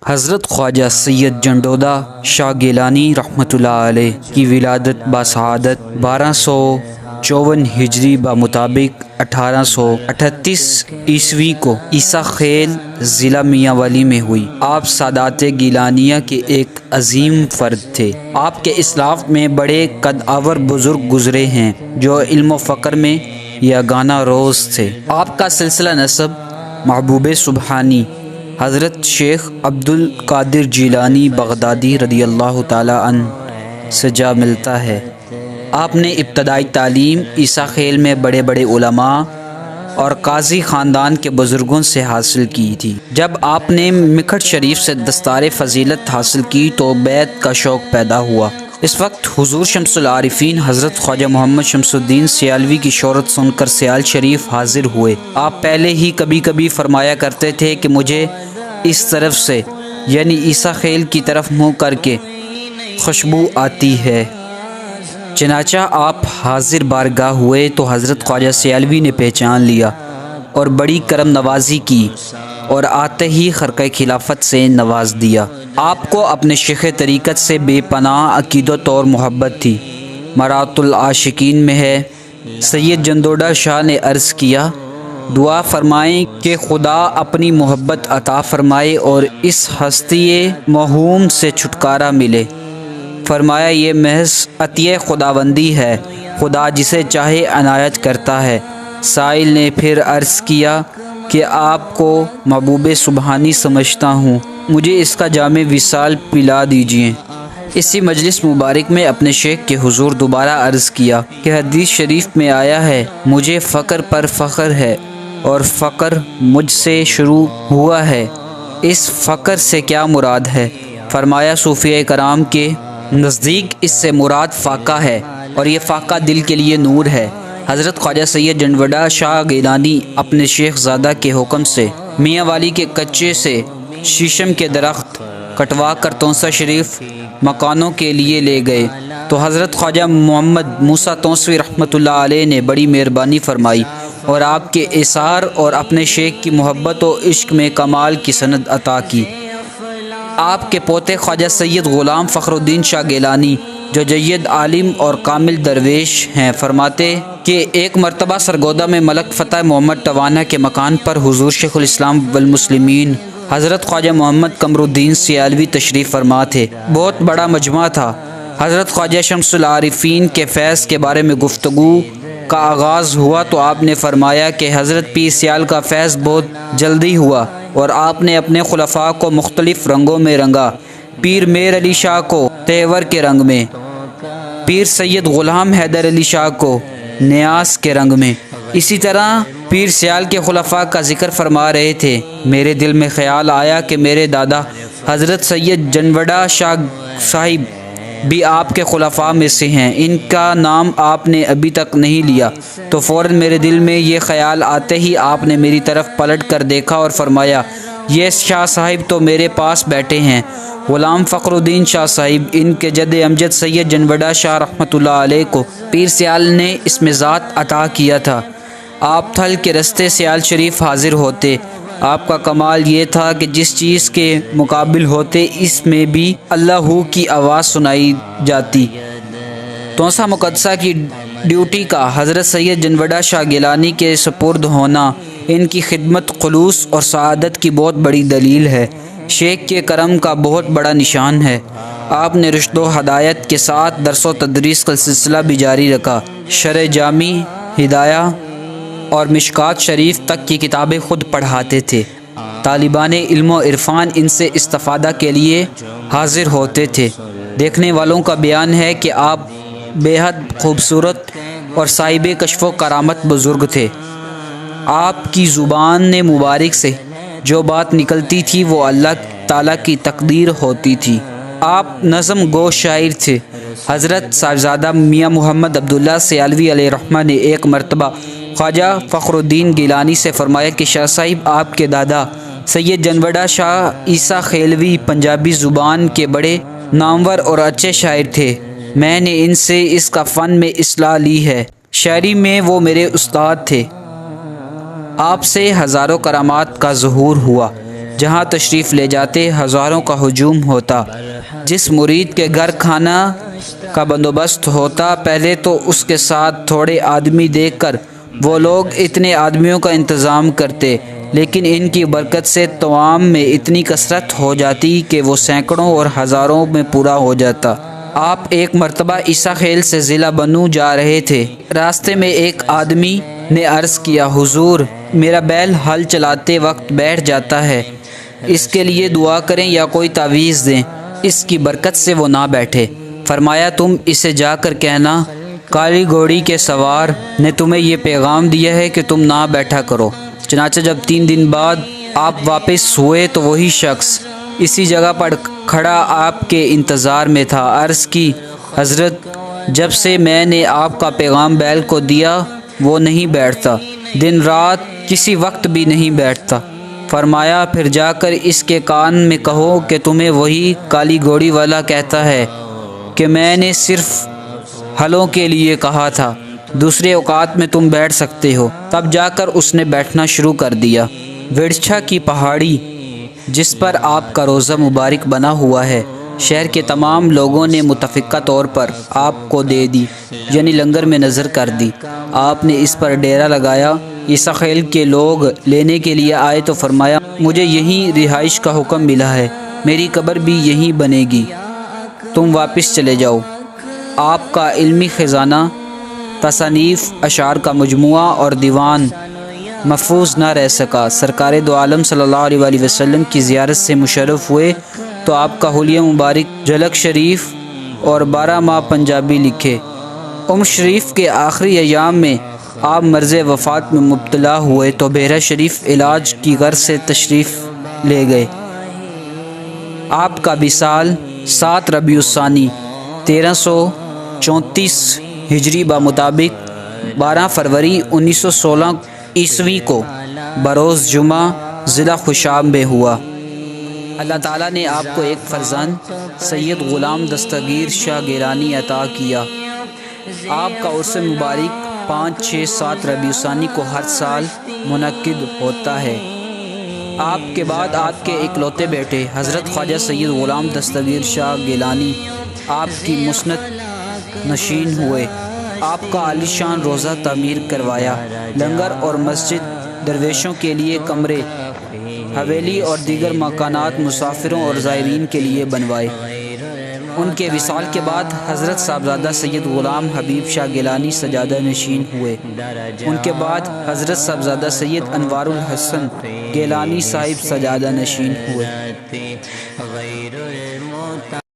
حضرت خواجہ سید جنڈودہ شاہ گیلانی رحمۃ اللہ علیہ کی ولادت باسعادت 1254 ہجری بمطابق 1838 عیسوی کو عیسیٰ خیل ضلع میاں والی میں ہوئی۔ آپ سادات گیلانیہ کے ایک عظیم فرد تھے۔ آپ کے اسلاف میں بڑے قد آور بزرگ گزرے ہیں جو علم و فقر میں یگانہ روز تھے۔ آپ کا سلسلہ نسب محبوب سبحانی حضرت شیخ عبد القادر جیلانی بغدادی رضی اللہ تعالی عنہ سے جا ملتا ہے۔ آپ نے ابتدائی تعلیم عیسیٰ خیل میں بڑے بڑے علماء اور قاضی خاندان کے بزرگوں سے حاصل کی تھی۔ جب آپ نے مکھٹ شریف سے دستار فضیلت حاصل کی تو بیعت کا شوق پیدا ہوا۔ اس وقت حضور شمس العارفین حضرت خواجہ محمد شمس الدین سیالوی کی شہرت سن کر سیال شریف حاضر ہوئے۔ آپ پہلے ہی کبھی کبھی فرمایا کرتے تھے کہ مجھے اس طرف سے یعنی عیسیٰ خیل کی طرف منہ کر کے خوشبو آتی ہے۔ چنانچہ آپ حاضر بارگاہ ہوئے تو حضرت خواجہ سیالوی نے پہچان لیا اور بڑی کرم نوازی کی اور آتے ہی خرقہ خلافت سے نواز دیا۔ آپ کو اپنے شیخ طریقت سے بے پناہ عقیدت اور محبت تھی۔ مرات العاشقین میں ہے۔ سید جنڈودہ شاہ نے عرض کیا، دعا فرمائیں کہ خدا اپنی محبت عطا فرمائے اور اس ہستی موہوم سے چھٹکارا ملے۔ فرمایا، یہ محض عطیہ خداوندی ہے، خدا جسے چاہے عنایت کرتا ہے۔ سائل نے پھر عرض کیا کہ آپ کو محبوب سبحانی سمجھتا ہوں، مجھے اس کا جام وصال پلا دیجیے۔ اسی مجلس مبارک میں اپنے شیخ کے حضور دوبارہ عرض کیا کہ حدیث شریف میں آیا ہے، مجھے فقر پر فخر ہے اور فقر مجھ سے شروع ہوا ہے۔ اس فقر سے کیا مراد ہے؟ فرمایا، صوفیہ کرام کے نزدیک اس سے مراد فاقہ ہے اور یہ فاقہ دل کے لیے نور ہے۔ حضرت خواجہ سید جنڈودہ شاہ گیلانی اپنے شیخ زادہ کے حکم سے میاں والی کے کچے سے شیشم کے درخت کٹوا کر تونسہ شریف مکانوں کے لیے لے گئے تو حضرت خواجہ محمد موسیٰ تونسوی رحمۃ اللہ علیہ نے بڑی مہربانی فرمائی اور آپ کے ایثار اور اپنے شیخ کی محبت و عشق میں کمال کی سند عطا کی۔ آپ کے پوتے خواجہ سید غلام فخر الدین شاہ گیلانی جو جید عالم اور کامل درویش ہیں، فرماتے کہ ایک مرتبہ سرگودا میں ملک فتح محمد ٹوانہ کے مکان پر حضور شیخ الاسلام والمسلمین حضرت خواجہ محمد قمر الدین سیالوی تشریف فرما تھے۔ بہت بڑا مجمع تھا۔ حضرت خواجہ شمس العارفین کے فیض کے بارے میں گفتگو کا آغاز ہوا تو آپ نے فرمایا کہ حضرت پیر سیال کا فیض بہت جلدی ہوا اور آپ نے اپنے خلفاء کو مختلف رنگوں میں رنگا۔ پیر میر علی شاہ کو تیور کے رنگ میں، پیر سید غلام حیدر علی شاہ کو نیاز کے رنگ میں، اسی طرح پیر سیال کے خلفاء کا ذکر فرما رہے تھے۔ میرے دل میں خیال آیا کہ میرے دادا حضرت سید جنڈودہ شاہ صاحب بھی آپ کے خلفاء میں سے ہیں، ان کا نام آپ نے ابھی تک نہیں لیا، تو فوراً میرے دل میں یہ خیال آتے ہی آپ نے میری طرف پلٹ کر دیکھا اور فرمایا، یہ شاہ صاحب تو میرے پاس بیٹھے ہیں، غلام فخر الدین شاہ صاحب، ان کے جد امجد سید جنڈودہ شاہ رحمۃ اللہ علیہ کو پیر سیال نے اس میں ذات عطا کیا تھا۔ آپ تھل کے رستے سیال شریف حاضر ہوتے۔ آپ کا کمال یہ تھا کہ جس چیز کے مقابل ہوتے اس میں بھی اللہ کی آواز سنائی جاتی۔ تونسہ مقدسہ کی ڈیوٹی کا حضرت سید جنڈودہ شاہ گیلانی کے سپرد ہونا ان کی خدمت خلوص اور سعادت کی بہت بڑی دلیل ہے، شیخ کے کرم کا بہت بڑا نشان ہے۔ آپ نے رشد و ہدایت کے ساتھ درس و تدریس کا سلسلہ بھی جاری رکھا۔ شرح جامی، ہدایہ اور مشکات شریف تک کی کتابیں خود پڑھاتے تھے۔ طالبان علم و عرفان ان سے استفادہ کے لیے حاضر ہوتے تھے۔ دیکھنے والوں کا بیان ہے کہ آپ بے حد خوبصورت اور صاحب کشف و کرامت بزرگ تھے۔ آپ کی زبان مبارک سے جو بات نکلتی تھی وہ اللہ تعالیٰ کی تقدیر ہوتی تھی۔ آپ نظم گو شاعر تھے۔ حضرت صاحبزادہ میاں محمد عبداللہ سیالوی علیہ الرحمہ نے ایک مرتبہ خواجہ فخر الدین گیلانی سے فرمایا کہ شاہ صاحب، آپ کے دادا سید جنڈودہ شاہ عیسیٰ خیلوی پنجابی زبان کے بڑے نامور اور اچھے شاعر تھے۔ میں نے ان سے اس کا فن میں اصلاح لی ہے، شاعری میں وہ میرے استاد تھے۔ آپ سے ہزاروں کرامات کا ظہور ہوا۔ جہاں تشریف لے جاتے ہزاروں کا ہجوم ہوتا۔ جس مرید کے گھر کھانا کا بندوبست ہوتا پہلے تو اس کے ساتھ تھوڑے آدمی دیکھ کر وہ لوگ اتنے آدمیوں کا انتظام کرتے، لیکن ان کی برکت سے طعام میں اتنی کثرت ہو جاتی کہ وہ سینکڑوں اور ہزاروں میں پورا ہو جاتا۔ آپ ایک مرتبہ عیسیٰ خیل سے ضلع بنو جا رہے تھے۔ راستے میں ایک آدمی نے عرض کیا، حضور میرا بیل ہل چلاتے وقت بیٹھ جاتا ہے، اس کے لیے دعا کریں یا کوئی تعویذ دیں، اس کی برکت سے وہ نہ بیٹھے۔ فرمایا تم اسے جا کر کہنا کالی گھوڑی کے سوار نے تمہیں یہ پیغام دیا ہے کہ تم نہ بیٹھا کرو۔ چنانچہ جب 3 دن بعد آپ واپس ہوئے تو وہی شخص اسی جگہ پر کھڑا آپ کے انتظار میں تھا۔ عرض کی، حضرت جب سے میں نے آپ کا پیغام بیل کو دیا وہ نہیں بیٹھتا، دن رات کسی وقت بھی نہیں بیٹھتا۔ فرمایا پھر جا کر اس کے کان میں کہو کہ تمہیں وہی کالی گھوڑی والا کہتا ہے کہ میں نے صرف ہلوں کے لیے کہا تھا، دوسرے اوقات میں تم بیٹھ سکتے ہو۔ تب جا کر اس نے بیٹھنا شروع کر دیا۔ وڑچھا کی پہاڑی جس پر آپ کا روضہ مبارک بنا ہوا ہے، شہر کے تمام لوگوں نے متفقہ طور پر آپ کو دے دی، یعنی لنگر میں نظر کر دی۔ آپ نے اس پر ڈیرا لگایا۔ عیسیٰ خیل کے لوگ لینے کے لیے آئے تو فرمایا مجھے یہیں رہائش کا حکم ملا ہے، میری قبر بھی یہیں بنے گی، تم واپس چلے جاؤ۔ آپ کا علمی خزانہ، تصانیف، اشعار کا مجموعہ اور دیوان محفوظ نہ رہ سکا۔ سرکار دو عالم صلی اللہ علیہ وآلہ وسلم کی زیارت سے مشرف ہوئے تو آپ کا حلیہ مبارک جھلک شریف اور 12 ماہ پنجابی لکھے۔ شریف کے آخری ایام میں آپ مرض وفات میں مبتلا ہوئے تو بحیرہ شریف علاج کی غرض سے تشریف لے گئے۔ آپ کا وصال 7 ربیع الثانی 1334 ہجری بمطابق 12 فروری 1916 عیسوی کو بروز جمعہ ضلع خوشاب میں ہوا۔ اللہ تعالیٰ نے آپ کو ایک فرزند سید غلام دستگیر شاہ گیلانی عطا کیا۔ آپ کا عرس مبارک 5، 6، 7 ربیع الثانی کو ہر سال منعقد ہوتا ہے۔ آپ کے بعد آپ کے اکلوتے بیٹے حضرت خواجہ سید غلام دستگیر شاہ گیلانی آپ کی مسند نشین ہوئے۔ آپ کا عالی شان روضہ تعمیر کروایا، لنگر اور مسجد، درویشوں کے لیے کمرے، حویلی اور دیگر مکانات مسافروں اور زائرین کے لیے بنوائے۔ ان کے وصال کے بعد حضرت صاحبزادہ سید غلام حبیب شاہ گیلانی سجادہ نشین ہوئے۔ ان کے بعد حضرت صاحبزادہ سید انوار الحسن گیلانی صاحب سجادہ نشین ہوئے۔